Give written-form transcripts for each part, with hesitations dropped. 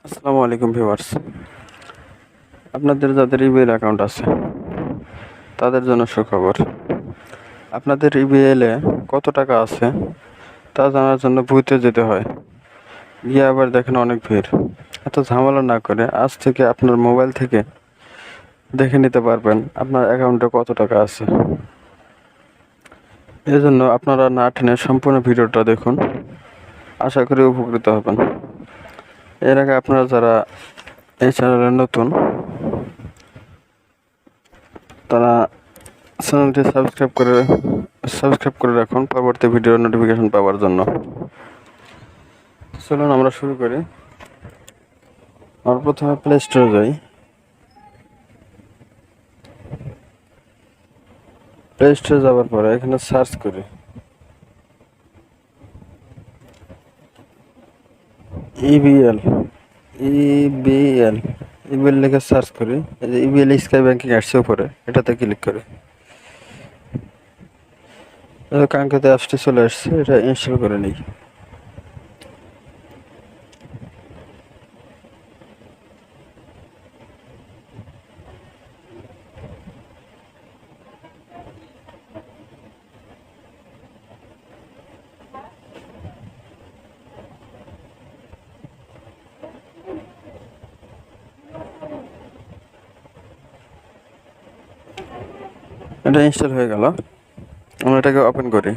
আসসালামু আলাইকুম ভিউয়ার্স। আপনাদের যাদের ইবিএল অ্যাকাউন্ট আছে তাদের জন্য সুখবর। আপনাদের ইবিএলে কত টাকা আছে তা জানার জন্য বুথে যেতে হয়, গিয়ে আবার দেখেন অনেক ভিড়। এত ঝামেলা না করে আজ থেকে আপনার মোবাইল থেকে দেখে নিতে পারবেন আপনার অ্যাকাউন্টে কত টাকা আছে। এজন্য আপনারা না টেনে সম্পূর্ণ ভিডিওটা দেখুন, আশা করি উপকৃত হবেন। এর আগে আপনারা যারা এই চ্যানেলে নতুন তারা চ্যানেলটি সাবস্ক্রাইব করে রাখুন পরবর্তী ভিডিওর নোটিফিকেশন পাওয়ার জন্য। চলুন আমরা শুরু করি। আমরা প্রথমে প্লে স্টোরে যাই। প্লে স্টোরে যাওয়ার পরে এখানে সার্চ করি ইবিএল ইবিএল ইবিএল লিখে সার্চ করি। এই যে ইবিএল স্কাই ব্যাংকিং আসছে উপরে, এটাতে ক্লিক করি। কাঙ্ক্ষিত অ্যাপসটি চলে আসছে, এটা ইনস্টল করে নিই। এটা ইনস্টল হয়ে গেল, আমরা এটাকে ওপেন করি।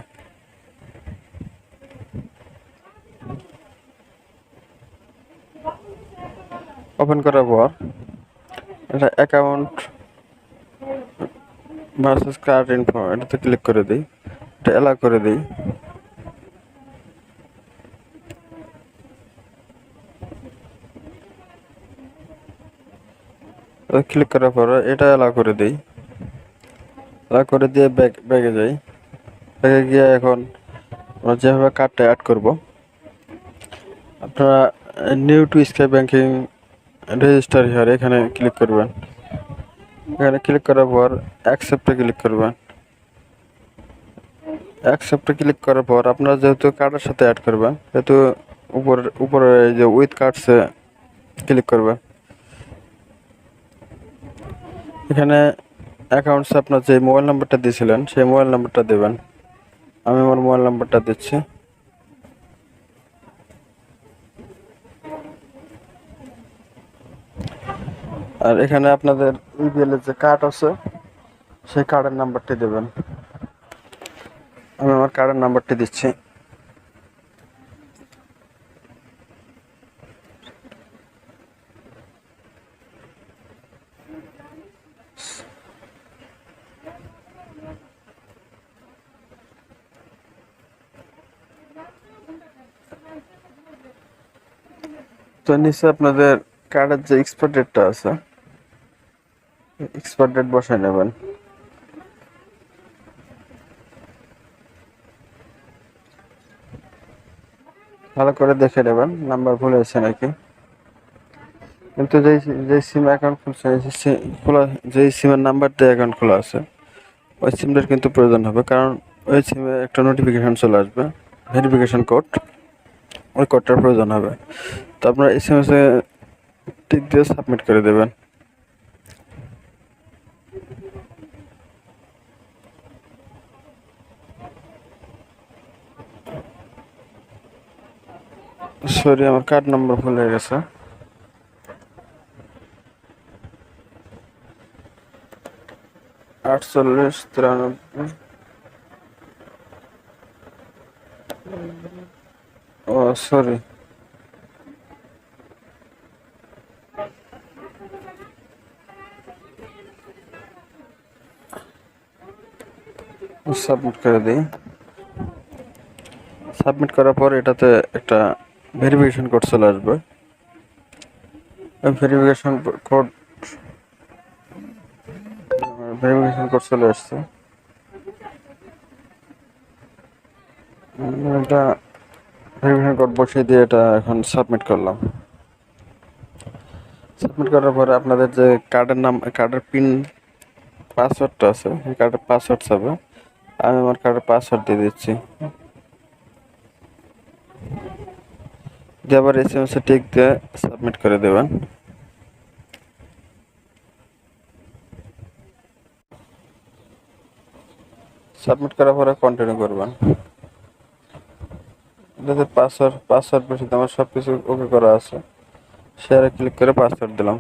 ওপেন করার পর এটা অ্যাকাউন্ট ভার্সেস কার্ড ইনফো, এটাতে ক্লিক করে দিই, এটা অ্যালাউ করে দিই। ক্লিক করার পর এটা অ্যালাউ করে দিই, অ্যালাউ করে দিয়ে ব্যাগে যাই। ব্যাগে গিয়ে এখন আমরা যেভাবে কার্ডটা অ্যাড করব, আপনারা new to sky banking register here এখানে ক্লিক করবেন। এখানে ক্লিক করার পর অ্যাকসেপ্টে ক্লিক করবেন। অ্যাকসেপ্টে ক্লিক করার পর আপনারা যেহেতু কার্ডের সাথে অ্যাড করবেন, সেহেতু উপরে এই যে উইথ কার্ডসে ক্লিক করবেন। এখানে অ্যাকাউন্টসে আপনার যে মোবাইল নাম্বারটা দিয়েছিলেন সেই মোবাইল নাম্বারটা দেবেন। আমি আমার মোবাইল নাম্বারটা দিচ্ছি। আর এখানে আপনাদের ইবিএল এর যে কার্ড আছে সেই কার্ডের নাম্বারটি দেবেন। আমি আমার কার্ডের নাম্বারটি দিচ্ছি। তো নিচে আপনাদের কার্ডের যে এক্সপায়ার ডেটটা আছে, এক্সপায়ার ডেট বসায় নেবেন। ভালো করে দেখে নেবেন নাম্বার ভুল হয়েছে নাকি। কিন্তু যেই সিম অ্যাকাউন্ট খুলছে, যেই সিমের নাম্বার দিয়ে অ্যাকাউন্ট খোলা আছে ওই সিমটার কিন্তু প্রয়োজন হবে, কারণ ওই সিমে একটা নোটিফিকেশন চলে আসবে, ভেরিফিকেশন কোড, ওই কোডটার প্রয়োজন হবে। তো আপনার এসএমএসে টিক দিয়ে সাবমিট করে দেবেন। সরি, আমার কার্ড নাম্বার ভুল হয়ে গেছে। আটচল্লিশ 93। ও সরি, সাবমিট করে দিই। সাবমিট করার পর এটাতে একটা ভেরিফিকেশন কোড চলে আসবে। ভেরিফিকেশন কোড চলে আসছে। এটা ভেরিফিকেশন কোড বসিয়ে দিয়ে এটা এখন সাবমিট করলাম। সাবমিট করার পরে আপনাদের যে কার্ডের পিন পাসওয়ার্ডটা আছে, এই কার্ডের পাসওয়ার্ড চাবে। আমি আমার কার্ডের পাসওয়ার্ড দিয়ে দিচ্ছি। দিয়ে আবার SMS এ টিক দিয়ে সাবমিট করে দেবেন। সাবমিট করার পরে কন্টিনিউ করবেন। এটাতে পাসওয়ার্ড বেশি আমার সব কিছু ওকে করা আছে। শেয়ারে ক্লিক করে পাসওয়ার্ড দিলাম।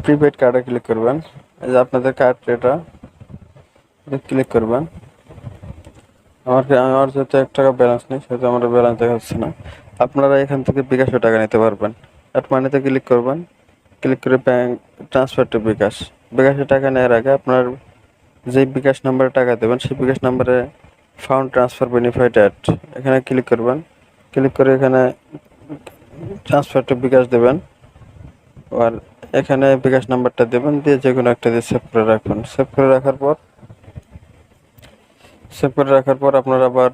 প্রিপেড কার্ডে ক্লিক করবেন। এই যে আপনাদের কার্ড এটা ক্লিক করবেন। আমার যেহেতু 1 টাকা ব্যালেন্স নেই, সেহেতু আমার ব্যালেন্স দেখাচ্ছে না। আপনারা এখান থেকে বিকাশে টাকা নিতে পারবেন। অ্যাড মানিতে ক্লিক করবেন। ক্লিক করে ব্যাংক ট্রান্সফার টু বিকাশ। বিকাশে টাকা নেওয়ার আগে আপনার যেই বিকাশ নাম্বারে টাকা দেবেন, সেই বিকাশ নাম্বারে ফাউন্ড ট্রান্সফার বেনিফিট অ্যাড এখানে ক্লিক করবেন। ক্লিক করে এখানে ট্রান্সফার টু বিকাশ দেবেন। আর এখানে বিকাশ নাম্বারটা দেবেন, দিয়ে যে কোনো একটা দিয়ে সেভ করে রাখবেন। সেভ করে রাখার পর আপনারা আবার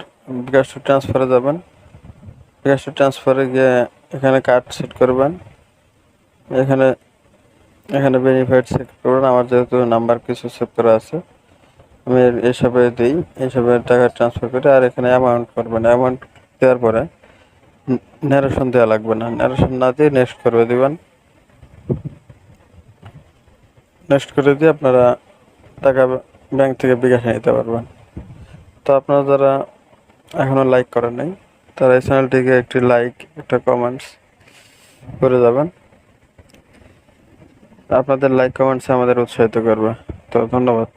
বিকাশ টু ট্রান্সফারে যাবেন। বিকাশ টু ট্রান্সফারে গিয়ে এখানে কার্ড সেট করবেন। এখানে বেনিফিট সেট করবেন। আমার যেহেতু নাম্বার কিছু সেভ করা আছে, আমি এসবে দিই, এইসবে টাকা ট্রান্সফার করে। আর এখানে অ্যামাউন্ট করবেন। অ্যামাউন্ট দেওয়ার পরে ন্যারেশন দেওয়া লাগবে না। ন্যারেশন না দিয়ে নেক্সট করে দিবেন। নেক্সট করে দিয়ে আপনারা টাকা ব্যাংক থেকে বিকাশে নিতে পারবেন। তো আপনারা যারা এখনও লাইক করেন নাই, তারা এই চ্যানেলটিকে একটি লাইক, একটা কমেন্টস করে যাবেন। আপনাদের লাইক কমেন্টস আমাদের উৎসাহিত করবে। তো ধন্যবাদ।